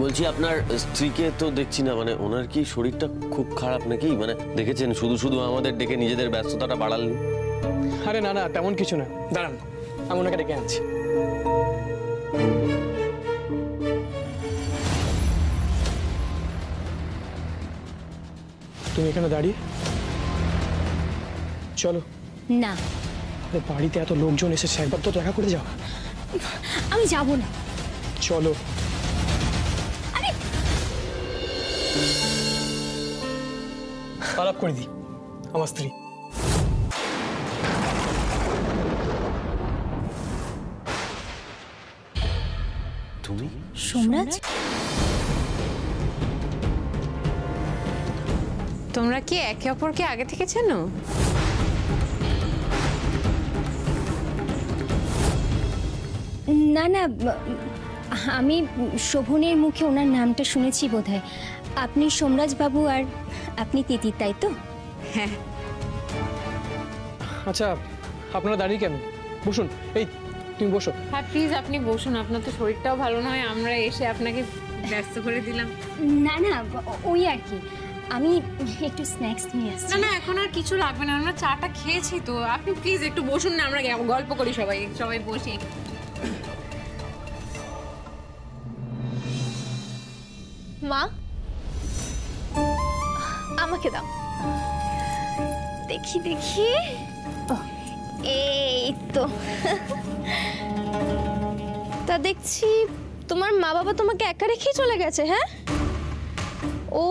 বলছি আপনার স্ত্রীকে তো দেখছি না, মানে ওনার কি শরীরটা খুব খারাপ নাকি? মানে দেখেছেন শুধু শুধু আমাদের ডেকে নিজেদের ব্যস্ততাটা বাড়ালেন। আরে না না, তেমন কিছু না, দাঁড়ান আমি ওনাকে ডেকে আনছি। তুমি এখানে দাঁড়িয়ে চলো না। বাড়িতে এত লোকজন এসেছে, একবার তো দেখা করে যাও। আমি যাব না। চলো। আরে আলাপ করে দিই আমার স্ত্রী। তুমি? সোমরাজ, তোমরা কি একে অপরকে আগে থেকে চেনো? না না, আমি শোভনের মুখে ওনার নামটা শুনেছি বোধহয়। আপনি সোমরাজ বাবু আর আপনি তিতির, তাই তো? হ্যাঁ। আচ্ছা আপনারা দাঁড়িয়ে কেন? বসুন। এই তুমি বসো। হ্যাঁ প্লিজ আপনি বসুন, আপনার তো শরীরটাও ভালো নয়, আমরা এসে আপনাকে ব্যস্ত করে দিলাম। না না, ওই আর কি, আমি একটু স্ন্যাক্স নিয়ে আসছি। না না, এখন আর কিছু লাগবে না, আমরা চাটা খেয়েছি তো। আপনি প্লিজ একটু বসুন না, আমরা গল্প করি সবাই সবাই বসি। মা আমাকে দাও, দেখি দেখি। এই তো। তা দেখছি তোমার মা বাবা তোমাকে একা রেখেই চলে গেছে। হ্যাঁ, ও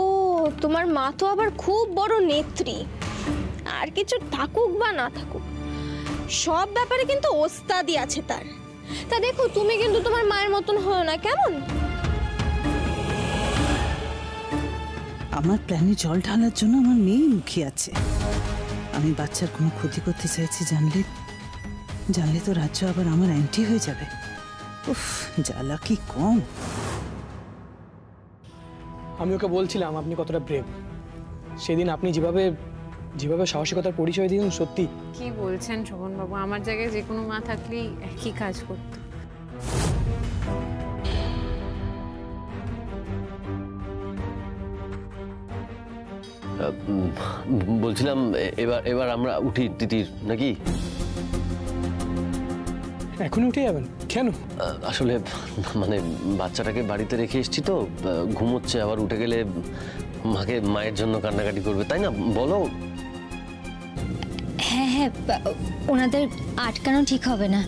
তোমার মা তো আবার খুব বড় নেত্রী, আর কিছু থাকুক বা না থাকুক সব ব্যাপারে কিন্তু ওস্তাদি আছে তার। তা দেখো তুমি কিন্তু তোমার মায়ের মতন হও না, কেমন? আমার প্ল্যানে জল ঢালার জন্য আমার মেয়ে মুখিয়ে আছে। আমি বাচ্চার কোনো ক্ষতি করতে চাইছি জানলে তো রাজ্য আবার আমার অ্যান্টি হয়ে যাবে। উফ, জ্বালা কি কম। আমি ওকে বলছিলাম আপনি কতটা ব্রেভ। সেদিন আপনি যেভাবে সাহসিকতার পরিচয় দিলেন, সত্যি। কি বলছেন শোভন বাবু, আমার জায়গায় যে কোনো মা থাকলেই একই কাজ করত। বলছিলাম এবার আমরা উঠি তিতির, নাকি? এখন উঠে যাবেন কেন? আসলে মানে বাচ্চাটাকে বাড়িতে রেখে এসেছি তো, ঘুমোচ্ছে, আবার উঠে গেলে মায়ের জন্য কান্নাকাটি করবে, তাই না বলো? হ্যাঁ হ্যাঁ, ওনাদের আটকানো ঠিক হবে না।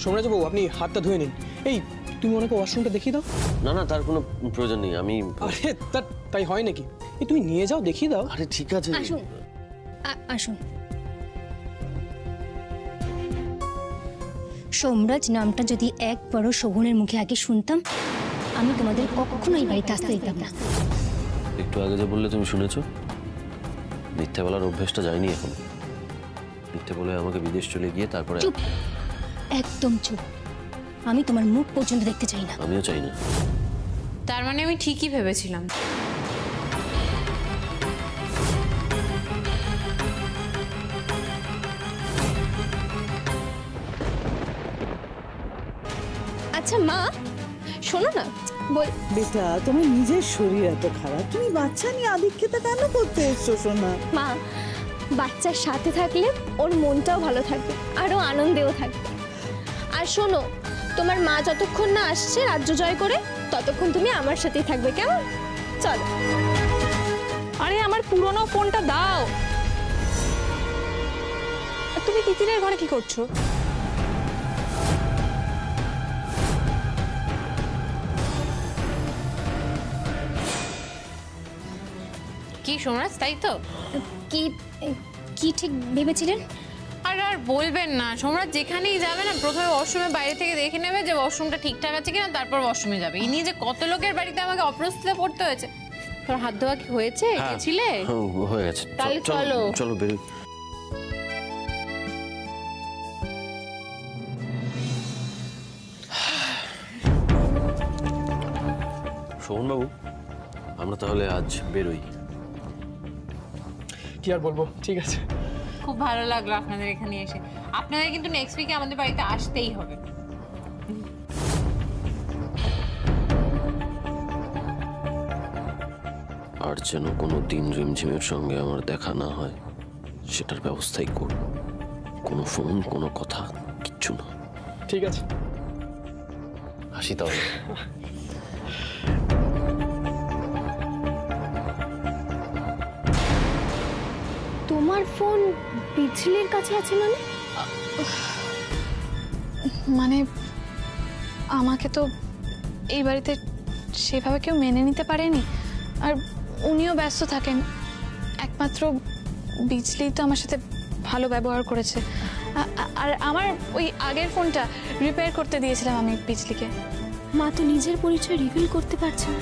সোমরাজ বাবু আপনি হাতটা ধুয়ে নিন। এই তুমি ওনাকে ওয়াশরুমটা দেখিয়ে দাও। না না, তার কোনো প্রয়োজন নেই। আমি আরে তাই হয় নাকি? এই তুমি নিয়ে যাও, দেখিয়ে দাও। আরে ঠিক আছে, আসুন আসুন। সোমরাজ নামটা যদি একবারও শোভনের মুখে আগে শুনতাম, আমি তোমাদের কখনোই বাড়িতে আসতে দিতাম না। একটু আগে যে বললে তুমি শুনেছো, মিথ্যে বলার অভ্যেসটা যায়নি এখন। মিথ্যে বলে আমাকে বিদেশ চলে গিয়ে তারপরে। চুপ, একদম চুপ। আমি তোমার মুখ পর্যন্ত দেখতে চাই না। আমিও চাই না। তার মানে আমি ঠিকই ভেবেছিলাম। আচ্ছা মা শোনো না, বল। বেটা, তোমার নিজের শরীর এত খারাপ, তুমি বাচ্চা নিয়ে আদিক্ষেতা কেন করতে এসছো সোনা? মা বাচ্চার সাথে থাকলে ওর মনটাও ভালো থাকবে, আরো আনন্দেও থাকবে। আর শোনো, তোমার মা যতক্ষণ না আসছে রাজ্য জয় করে, ততক্ষণ তুমি আমার সাথেই থাকবে, কেমন? চলো। আরে আমার পুরনো ফোনটা দাও। তুমি তিতিরের ঘরে কি করছো? কি সোমরাজ, তাই তো? কি কি ঠিক ভেবেছিলেন? আর বলবেন না, সোমরাজ যেখানেই যাবে না প্রথমে ওয়াশরুমে বাইরে থেকে দেখে নেবে যে ওয়াশরুমটা ঠিকঠাক আছে কিনা, তারপর ওয়াশরুমে যাবে। এই নিয়ে যে কত লোকের বাড়িতে আমাকে অপ্রস্তুতে পড়তে হয়েছে। তোর হাত ধোয়া কি হয়েছে? গেছিলে? হয়ে গেছে। তাহলে চলো চলো বেরোই। শোভন বাবু, আমরা তাহলে আজ বেরোই। কি আর বলবো, ঠিক আছে। খুব ভালো লাগলো আপনাদের এখানে এসে। আপনাদের কিন্তু নেক্সট উইকে আমাদের বাড়িতে আসতেই হবে। যেন কোনো দিন রিমঝিমের সঙ্গে আমার দেখা না হয়, সেটার ব্যবস্থাই করব। কোনো ফোন, কোনো কথা, কিচ্ছু না। ঠিক আছে, আসি তাহলে। তোমার ফোন বিজলির কাছে আছে মানে? মানে আমাকে তো এই বাড়িতে সেভাবে কেউ মেনে নিতে পারেনি, আর উনিও ব্যস্ত থাকেন। একমাত্র বিজলি তো আমার সাথে ভালো ব্যবহার করেছে। আর আমার ওই আগের ফোনটা রিপেয়ার করতে দিয়েছিলাম আমি বিজলিকে। মা তো নিজের পরিচয় রিভিল করতে পারছে না,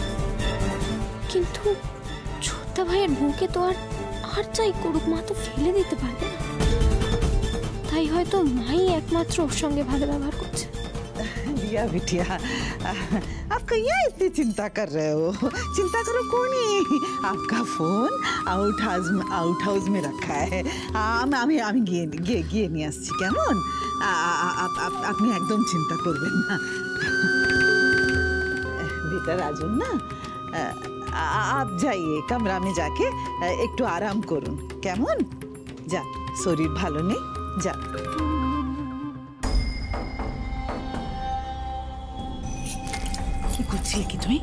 কিন্তু ছোট্টা ভাইয়ের বউকে তো আর যাই করুক মা তো ফেলে দিতে পারবে না। তাই হয়তো মাই একমাত্র ওর সঙ্গে ভালো ব্যবহার করছে। दिया बिटिया, आप कहिए इतनी चिंता कर रहे हो? चिंता करो क्यों नहीं, आपका फोन आउट हाउस में रखा है। আমি গিয়ে নিয়ে আসছি, কেমন? আপনি একদম চিন্তা করবেন না। बेटा राजन ना, आप जाइए कमरा में जाके একটু আরাম করুন, কেমন? যা, শরীর ভালো নেই, যা। কি করছিলে কি তুমি?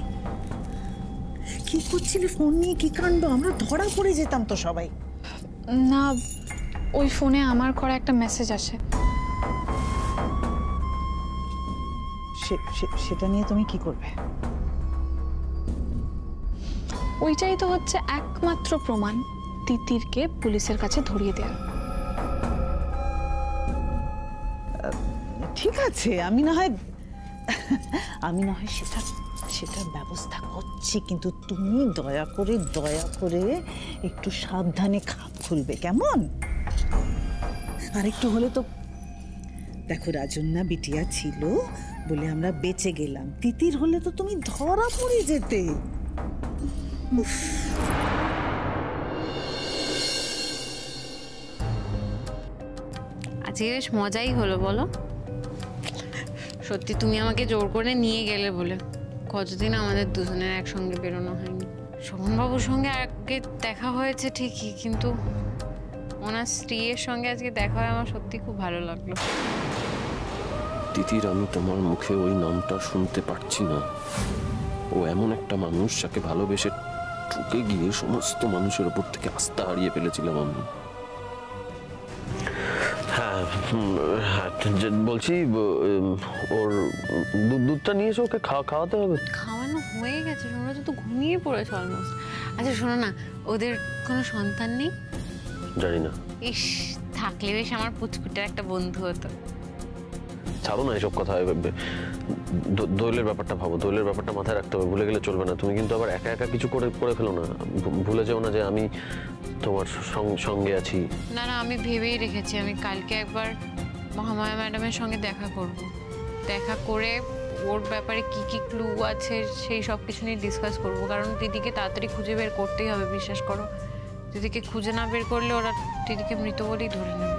কি করছিলে ফোন নিয়ে? কি কাণ্ড! আমরা ধরা পড়ে যেতাম তো সবাই। না, ওই ফোনে আমার করা একটা মেসেজ আসে। সেটা নিয়ে তুমি কি করবে? ওইটাই তো হচ্ছে একমাত্র প্রমাণ তিতিরকে পুলিশের কাছে ধরিয়ে দেওয়া। ঠিক আছে, আমি না হয় সেটার ব্যবস্থা করছি, কিন্তু তুমি দয়া করে একটু সাবধানে খাপ খুলবে, কেমন? আর একটু হলে তো দেখো, রাজন না বিটিয়া ছিল বলে আমরা বেঁচে গেলাম। তিতির হলে তো তুমি ধরা পড়ে যেতে। আজকে বেশ মজাই হলো বলো। সত্যি তুমি আমাকে জোর করে নিয়ে গেলে বলে। কতদিন আমাদের দুজনের একসঙ্গে বেরোনো হয়নি। শোভনবাবুর সঙ্গে আগে দেখা হয়েছে ঠিকই, কিন্তু ওনার স্ত্রীর সঙ্গে আজকে দেখা হয় আমার সত্যি খুব ভালো লাগলো। তিতির, আমি তোমার মুখে ওই নামটা শুনতে পারছি না। ও এমন একটা মানুষ যাকে ভালোবেসে ঠুকে গিয়ে সমস্ত মানুষের ওপর থেকে আস্থা হারিয়ে ফেলেছিলাম আমি। হ্যাঁ, বলছি ওর দুধটা নিয়ে এসে ওকে খাওয়াতে হবে। খাওয়ানো হয়ে গেছে, ওরা তো ঘুমিয়ে পড়েছে অলমোস্ট। আচ্ছা শোনো না, ওদের কোনো সন্তান নেই? জানি না। ইস, থাকলে বেশ আমার পুচকুটার একটা বন্ধু হতো। ছাড়ো না এসব কথা। দোয়েলের ব্যাপারটা ভাবো, দোয়েলের ব্যাপারটা মাথায় রাখতে হবে, ভুলে গেলে চলবে না। তুমি কিন্তু আবার একা একা কিছু করে ফেলো না। ভুলে যেও না যে আমি তোমার সঙ্গে আছি। না না, আমি ভেবেই রেখেছি আমি কালকে একবার মহামায়া ম্যাডামের সঙ্গে দেখা করব। দেখা করে ওর ব্যাপারে কি কি ক্লু আছে সেই সব কিছু নিয়ে ডিসকাস করব। কারণ দিদিকে তাড়াতাড়ি খুঁজে বের করতেই হবে, বিশ্বাস করো। দিদিকে খুঁজে না বের করলে ওরা দিদিকে মৃত বলেই ধরে নেবে।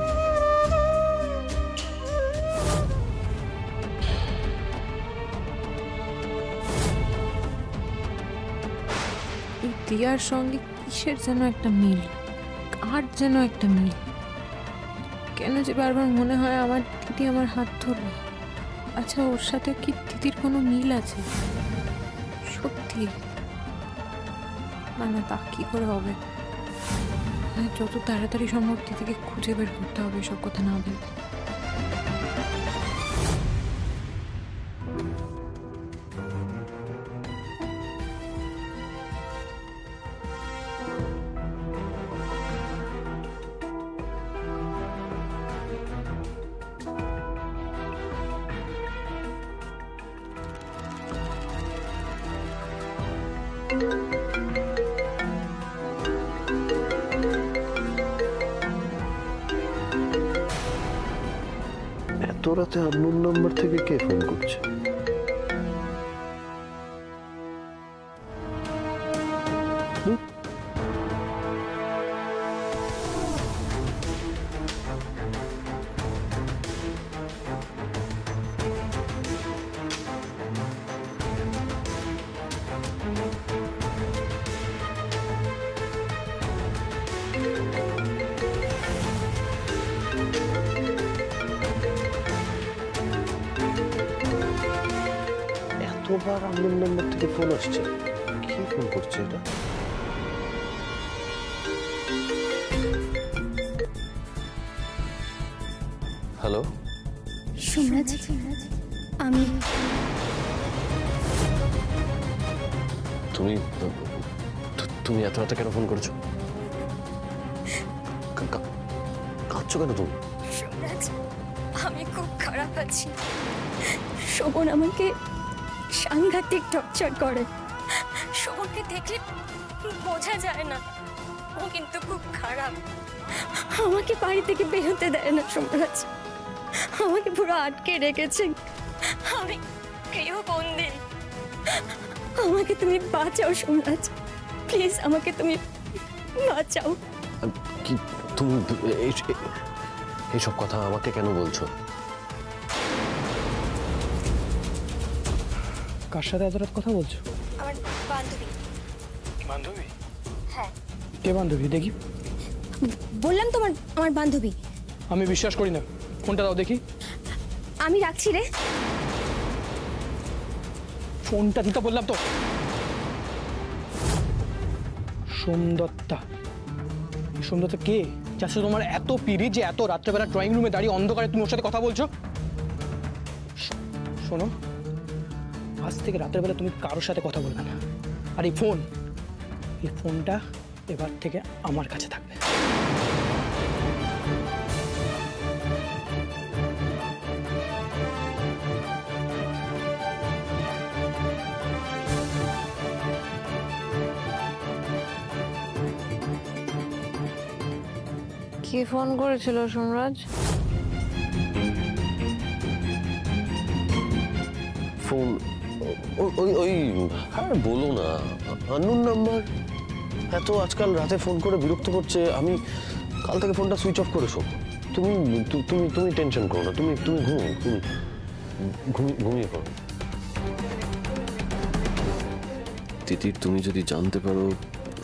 দিয়ার সঙ্গে কিসের যেন একটা মিল, আর যেন একটা মিল। কেন যে বারবার মনে হয় আমার দিদি আমার হাত ধরলো। আচ্ছা, ওর সাথে কি দিদির কোনো মিল আছে? সত্যি না, তা কি করে হবে? যত তাড়াতাড়ি সম্ভব দিদিকে খুঁজে বের করতে হবে, সব কথা না ভেবে। এত রাতে আননোন নাম্বার থেকে কে ফোন করছে? এতবার আননোন নাম্বার থেকে ফোন আসছে, কি ফোন করছে এটা? হ্যালো সোমরাজ, আমি তুমি তুমি এত রাতে কেন ফোন করেছো? কাঁদছো কেন তুমি? সোমরাজ, আমি খুব খারাপ আছি। শোভন আমাকে সাংঘাতিক টর্চার করে। শোভনকে দেখলে বোঝা যায় না, ও কিন্তু খুব খারাপ। আমাকে বাড়ি থেকে বেরোতে দেয় না সোমরাজ, আমাকে পুরো আটকে রেখেছে। আমি গৃহবন্দী। আমাকে তুমি বাঁচাও সোমরাজ, প্লিজ আমাকে তুমি বাঁচাও। কি তুমি এইসব কথা আমাকে কেন বলছো? কার সাথে এত রাত কথা বলছো? আমার বান্ধবী। বান্ধবী? হ্যাঁ। কে বান্ধবী দেখি? বললাম তো আমার বান্ধবী। আমি বিশ্বাস করি না, ফোনটা দাও দেখি। আমি রাখছি রে। ফোনটা দিতে বললাম তো। সোমদত্তা? সোমদত্তা কে? যার সাথে তোমার এত পিড়ি যে এত রাত্রেবেলা ড্রয়িং রুমে দাঁড়িয়ে অন্ধকারে তুমি ওর সাথে কথা বলছো? শোনো, আজ থেকে রাতের বেলা তুমি কারোর সাথে কথা বলবে না। আর এই ফোনটা এবার থেকে আমার কাছে থাকবে। কে ফোন করেছিল সোমরাজ? ফোন ওই হ্যাঁ বলো না, আননোন নাম্বার। এত আজকাল রাতে ফোন করে বিরক্ত করছে। আমি কাল থেকে ফোনটা সুইচ অফ করেছো। তুমি তুমি তুমি টেনশন করো না, তুমি তুমি ঘুমিয়ে পড়ো। তিতির, তুমি যদি জানতে পারো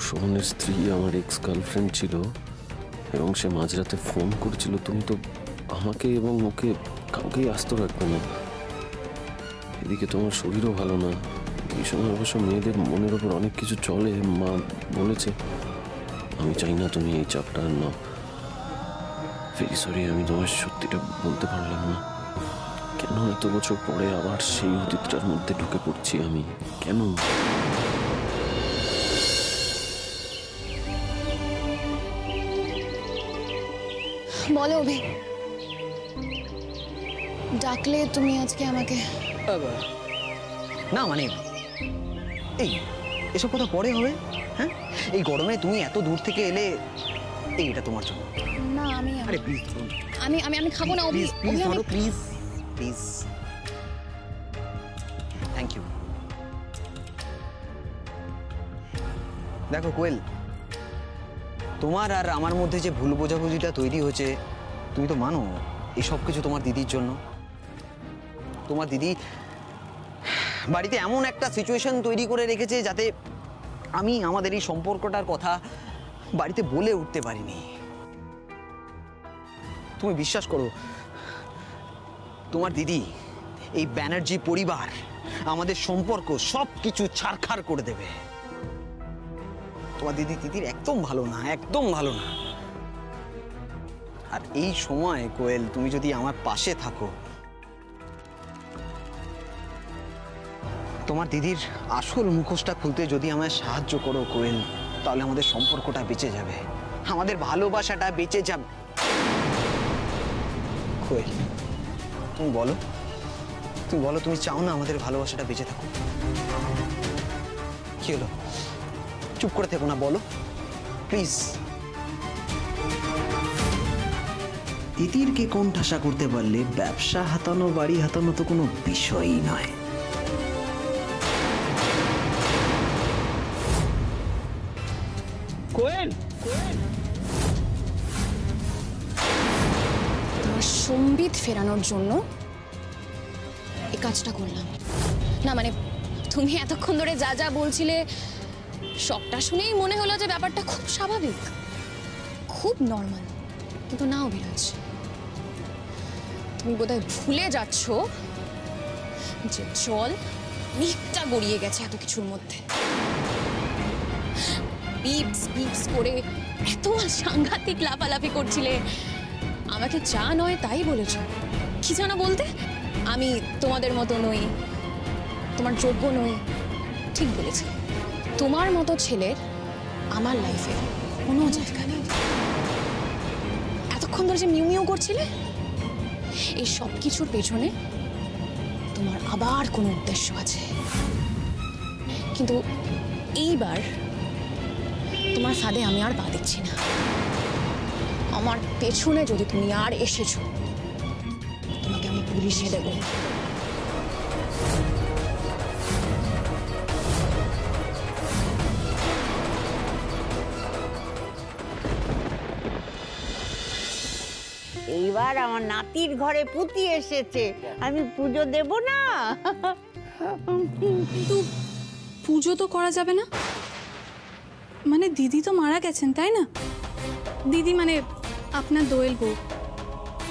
সোহনের স্ত্রী আমার এক্স গার্লফ্রেন্ড ছিল এবং সে মাঝরাতে ফোন করেছিল, তুমি তো আমাকে এবং ওকে কাউকেই আস্ত রাখবে না। এদিকে তোমার শরীরও ভালো না। এই সময় অবশ্য মেয়েদের মনের ওপর অনেক কিছু চলে, মা বলেছে। আমি চাই না তুমি এই চাপটা নাও। ভেরি সরি, আমি তোমার সত্যিটা বলতে পারলাম না। কেন এত বছর পরে আবার সেই অতীতটার মধ্যে ঢুকে পড়ছি আমি? কেন? বলো অভি, ডাকলে তুমি আজকে আমাকে? না মানে এই এসব কথা পরে হবে। হ্যাঁ, এই গরমে তুমি এত দূর থেকে এলে, এটা তোমার জন্য। না আমি আরে প্লিজ আমি আমি আমি খাবো না অভি। প্লিজ ধরো, প্লিজ প্লিজ। Thank you. দেখো কোয়েল, তোমার আর আমার মধ্যে যে ভুল বোঝাবুঝিটা তৈরি হয়েছে, তুমি তো মানো এসব কিছু তোমার দিদির জন্য। তোমার দিদি বাড়িতে এমন একটা সিচুয়েশন তৈরি করে রেখেছে যাতে আমি আমাদের এই সম্পর্কটার কথা বাড়িতে বলে উঠতে পারিনি। তুমি বিশ্বাস করো, তোমার দিদি, এই ব্যানার্জি পরিবার, আমাদের সম্পর্ক সব কিছু ছারখার করে দেবে। তোমার দিদির একদম ভালো না, একদম ভালো না। আর এই সময় কোয়েল, তুমি যদি আমার পাশে থাকো, তোমার দিদির আসল মুখোশটা খুলতে যদি আমায় সাহায্য করো কোয়েল, তাহলে আমাদের সম্পর্কটা বেঁচে যাবে, আমাদের ভালোবাসাটা বেঁচে যাবে। কোয়েল, তুমি বলো, তুমি চাও না আমাদের ভালোবাসাটা বেঁচে থাকুক? কি হলো, চুপ করে থেকো না, বলো প্লিজ। তিতিরকে কোণঠাসা করতে পারলে ব্যবসা হাতানো, বাড়ি হাতানো তো কোনো বিষয়ই নয়। কোয়েল, তোমার সম্বিত ফেরানোর জন্য এই কাজটা করলাম। না মানে তুমি এতক্ষণ ধরে যা যা বলছিলে সবটা শুনেই মনে হলো যে ব্যাপারটা খুব স্বাভাবিক, খুব নর্মাল। কিন্তু না অভিরাজ, তুমি বোধহয় ভুলে যাচ্ছ যে জল অনেকটা গড়িয়ে গেছে এত কিছুর মধ্যে। বিপস বিপস করে এত সাংঘাতিক লাফালাফি করছিলে, আমাকে যা নয় তাই বলেছ। কি জানো বলতে, আমি তোমাদের মতো নই, তোমার যোগ্য নই। ঠিক বলেছি, তোমার মতো ছেলের আমার লাইফে কোনো জায়গা নেই। এতক্ষণ ধরে যে মিউ মিউ করছিলে, এই সব কিছুর পেছনে তোমার আবার কোনো উদ্দেশ্য আছে। কিন্তু এইবার তোমার ফাঁদে আমি আর পা দিচ্ছি না। আমার পেছনে যদি তুমি আর এসেছো, তোমাকে আমি পুলিশে দেবো। এইবার আমার নাতির ঘরে পুতি এসেছে, আমি পুজো দেব না? কিন্তু পুজো তো করা যাবে না, মানে দিদি তো মারা গেছেন তাই না? দিদি মানে আপনার দোয়েল বউ,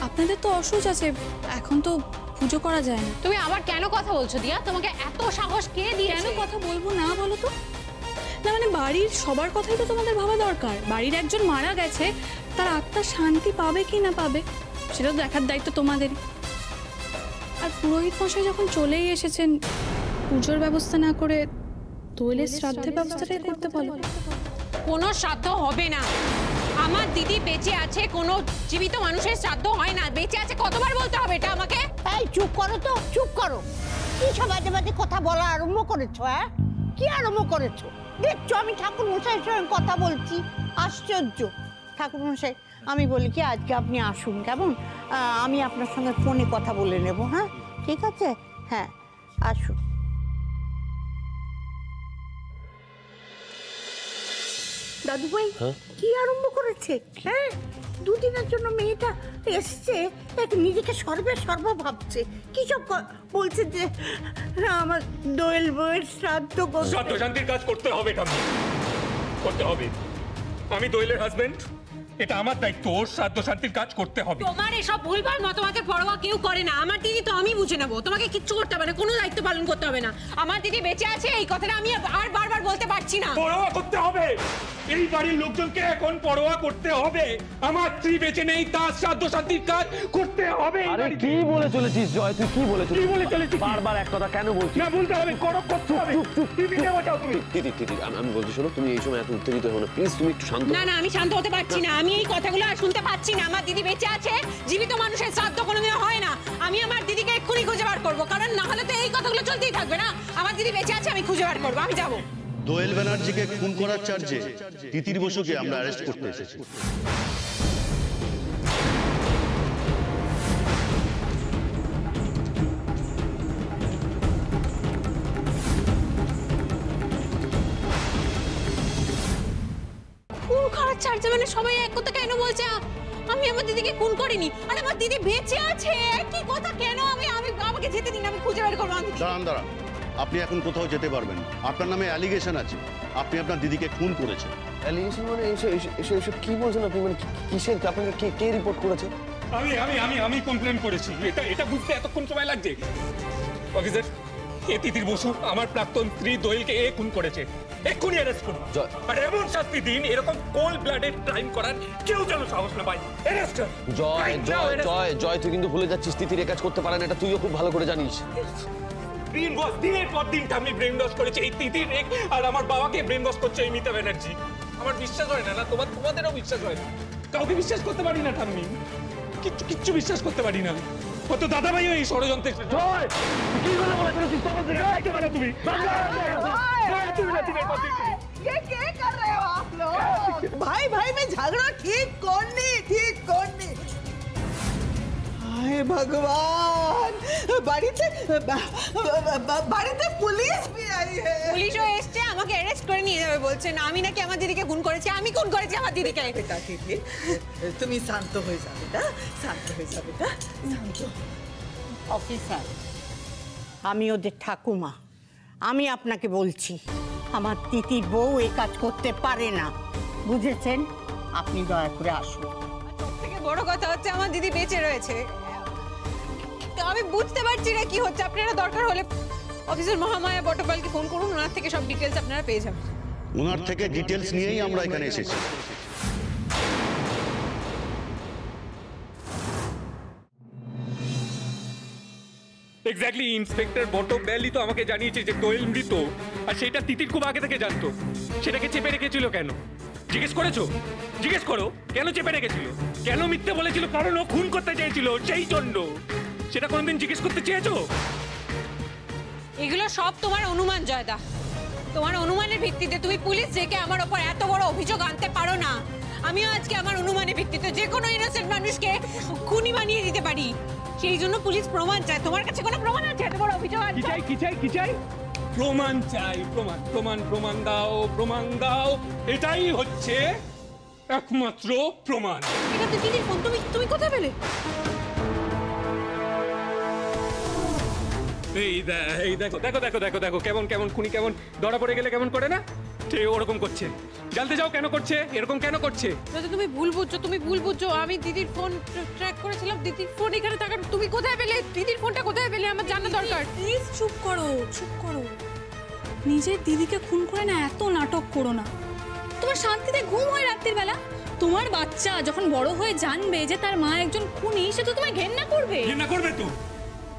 আপনাদের তো অসুচ আছে, এখন তো পুজো করা যায় না। তুমি আবার কেন কথা বলছো দিয়া? তোমাকে এত সাহস কে দিয়েছে? কেন কথা বলবো না বলো তো? না মানে বাড়ির সবার কথাই তো তোমাদের ভাবা দরকার। বাড়ির একজন মারা গেছে, তার আত্মা শান্তি পাবে কি না পাবে সেটা দেখার দায়িত্ব তোমাদেরই। আর পুরোহিত মশাই যখন চলেই এসেছেন, পুজোর ব্যবস্থা না করে দোয়েলের শ্রাদ্ধের ব্যবস্থাটাই করতে বলো। কোনো শ্রাদ্ধ হবে না। আমার দিদি বেঁচে আছে, কোনো জীবিত মানুষের শ্রাদ্ধ হয় না। বেঁচে আছে কতবার বলতে হবে এটা আমাকে? এই চুপ করো তো, চুপ করো। কি সব বাজে বাজে কথা বলা আরম্ভ করেছো? হ্যাঁ, কি আরম্ভ করেছো? দেখছো আমি ঠাকুর মশাইয়ের সঙ্গে কথা বলছি। আশ্চর্য। ঠাকুর মশাই, আমি বলি কি আজকে আপনি আসুন, কেমন? আমি আপনার সঙ্গে ফোনে কথা বলে নেব। হ্যাঁ, ঠিক আছে? হ্যাঁ, আসুন। দাদুভাই কি আরম্ভ করেছে? হ্যাঁ, দুদিনের জন্য মেয়েটা এসছে, নিজেকে সর্ব ভাবছে। কি সব বলছে যে আমার দোয়েল বউয়ের শ্রাদ্ধ শান্তির কাজ করতে হবে, করতে হবে। আমি দোয়েলের হাজবেন্ড, এটা আমার দায়িত্ব। ওর শ্রাদ্ধ শান্তির কাজ করতে হবে। তোমার এসব ভুলভাল মতামতের পরোয়া কেউ করে না। আমার দিদি তো আমি বুঝে নেবো, তোমাকে কিচ্ছু করতে হবে না, কোনো দায়িত্ব পালন করতে হবে না। আমার দিদি বেঁচে আছে, এই কথাটা আমি আর বারবার বলতে পারছি না। পরোয়া করতে হবে, এই বাড়ির লোকজনকে এখন পরোয়া করতে হবে। আমার স্ত্রী বেঁচে নেই, তার শ্রাদ্ধ শান্তির কাজ করতে হবে। আরে কি বলে চলেছিস জয়? তুই কি বলে কি বলে চলেছিস? বারবার এক কথা কেন বলছিস? না, বলতে হবে, করতে হবে। টিভিতে বাঁচাও তুমি। দিদি আমি বলছি, শোনো, তুমি এই সময় এত উত্তেজিত হও না প্লিজ। তুমি একটু শান্ত। না না, আমি শান্ত হতে পারছি না। আমি এই কথাগুলো আর শুনতে পাচ্ছি না। আমার দিদি বেঁচে আছে, জীবিত মানুষের শ্রাদ্ধ কোনোদিন হয় না। আমি আমার দিদিকে এক্ষুনি খুঁজে বার করবো, কারণ না হলে তো এই কথাগুলো চলতেই থাকবে না। আমার দিদি বেঁচে আছে, আমি খুঁজে বার করবো, আমি যাবো। দোয়েল ব্যানার্জিকে খুন করার চার্জে তিতির বসুকে আমরা অ্যারেস্ট করতে এসেছি। খুন করার চার্জে মানে সবাই এক কথা কেন বলছে? আমি আমার দিদিকে খুন করিনি, আর আমার দিদি বেঁচে আছে। কি কথা কেন? আমাকে যেতে দিন, আমি খুঁজে বের করবো। দাঁড়ান, আপনি এখন কোথাও যেতে পারবেন। আপনার নামে অ্যালিগেশন আছে, আপনি আপনার দিদিকে খুন করেছেন। অ্যালিগেশন মানে এসব কি বলছেন আপনি? মানে কিসের? আপনাকে কে রিপোর্ট করেছে? আমি কমপ্লেন করেছি। এটা বুঝতে এতক্ষণ সময় লাগছে? অফিসার, এ তিতির বসু আমার প্রাক্তন স্ত্রী দোয়েলকে খুন করেছে। এক্ষুনি অ্যারেস্ট করুন, আর এমন শাস্তি দিন এরকম কোল্ড ব্লাডেড ক্রাইম করার কেউ যেন সাহস না পায়। অ্যারেস্ট। জয় তুই কিন্তু ভুলে যাচ্ছিস, তিতির এ কাজ করতে পারে না, এটা তুইও খুব ভালো করে জানিস। দিনের পর দিন আমি ব্রেন ওয়াশ করেছি এই তিতির, আর আমার বাবাকে ব্রেন ওয়াশ করছে এই মিতা ব্যানার্জি। আমার বিশ্বাস হয় না, তোমাদেরও বিশ্বাস হয় না। কাউকে বিশ্বাস করতে পারি না ঠাম্মি, কিচ্ছু বিশ্বাস করতে পারি না। কত দাদা ভাইও এই ষড়যন্ত্রে। भाई में झगड़ा ठीक करनी। हाय भगवान, বাড়িতে পুলিশ भी आई है। পুলিশও এসছে, আমাকে অ্যারেস্ট করে নিয়ে যাবে বলছে। না, আমি নাকি আমার দিদিকে খুন করেছি। আমি খুন করেছি আমার দিদিকে। বেটা তিতির, তুমি শান্ত হয়ে যাও বেটা, শান্ত হয়ে যাও বেটা, শান্ত। অফিসার, আমি ওদের ঠাকুমা, আমি আপনাকে বলছি আমার তিতির বউ এই কাজ করতে পারে না, বুঝেছেন? আপনি দয়া করে আসুন। সবথেকে বড় কথা হচ্ছে আমার দিদি বেঁচে রয়েছে। আমি বুঝতে পারছি না কি হচ্ছে। আপনারা দরকার হলে অফিসার মহামায়া বটপালকে ফোন করুন, ওনার থেকে সব ডিটেলস আপনারা পেয়ে যাবেন। ওনার থেকে ডিটেলস নিয়েই আমরা এখানে এসেছি। এক্স্যাক্টলি, ইন্সপেক্টর বটব্যালি তো আমাকে জানিয়েছে যে দোয়েল মৃত, আর সেটা তিতির খুব আগে থেকে জানতো। সেটাকে চেপে রেখেছিল কেন? জিজ্ঞেস করেছো? জিজ্ঞেস করো কেন চেপে রেখেছিল, কেন মিথ্যে বলেছিল? কারণ ও খুন করতে চেয়েছিল, সেই জন্য। সেটা কোনোদিন জিজ্ঞেস করতে চেয়েছো? এগুলো সব তোমার অনুমান জয়দা। তোমার অনুমানের ভিত্তিতে তুমি পুলিশ ডেকে আমার ওপর এত বড় অভিযোগ আনতে পারো না। আমিও আজকে আমার অনুমানের ভিত্তিতে যে কোনো ইনোসেন্ট মানুষকে খুনি বানিয়ে দিতে পারি। সেই জন্য পুলিশ প্রমাণ চায়। তোমার কাছে কোনো প্রমাণ আছে এত বড় অভিযোগ আছে? কি চাই? প্রমাণ চাই। প্রমাণ দাও, প্রমাণ দাও। এটাই হচ্ছে একমাত্র প্রমাণ। এটা তো দিদির ফোন, তুমি কোথায় পেলে? এই দেখো কেমন খুনি কেমন ধরা পড়ে গেলে কেমন করে না, ঠিক ওরকম করছে। জানতে যাও কেন করছে, এরকম কেন করছে? তুমি ভুল বুঝছো। আমি দিদির ফোন ট্র্যাক করেছিলাম, দিদির ফোন এখানে থাকার। তুমি কোথায় পেলে দিদির ফোনটা? কোথায় পেলে আমার জানা দরকার। প্লিজ চুপ করো। নিজের দিদিকে খুন করে না এত নাটক করো না। তোমার শান্তিতে ঘুম হয় রাত্রির বেলা? তোমার বাচ্চা যখন বড় হয়ে জানবে যে তার মা একজন খুনি, সে তো তোমায় ঘেন্না করবে। ঘেন্না করবে তো?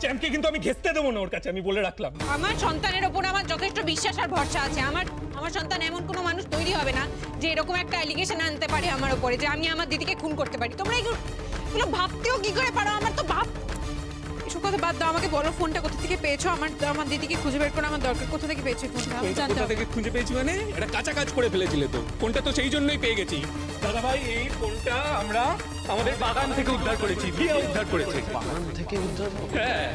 চ্যাম্পকে কিন্তু আমি ঘেঁচতে দেবো না ওর কাছে, আমি বলে রাখলাম। আমার সন্তানের ওপর আমার যথেষ্ট বিশ্বাস আর ভরসা আছে। আমার সন্তান এমন কোনো মানুষ তৈরি হবে না যে এরকম একটা অ্যালিগেশন আনতে পারে আমার ওপরে যে আমি আমার দিদিকে খুন করতে পারি। তোমরা এগুলো ভাবতেও কি করে পারো? আমার তো এসব কথা বাদ দাও। আমাকে বলো ফোনটা কোথা থেকে পেয়েছো? আমার দিদিকে খুঁজে বের করা আমার দরকার। কোথা থেকে পেয়েছো ফোনটা? কোথা থেকে খুঁজে পেয়েছি মানে? এটা কাঁচা কাজ করে ফেলেছিলে তো। ফোনটা তো সেই জন্যই পেয়ে গেছি। দাদা ভাই, এই ফোনটা আমরা আমাদের বাগান থেকে উদ্ধার করেছি। দিয়ে উদ্ধার করেছি। বাগান থেকে উদ্ধার? হ্যাঁ।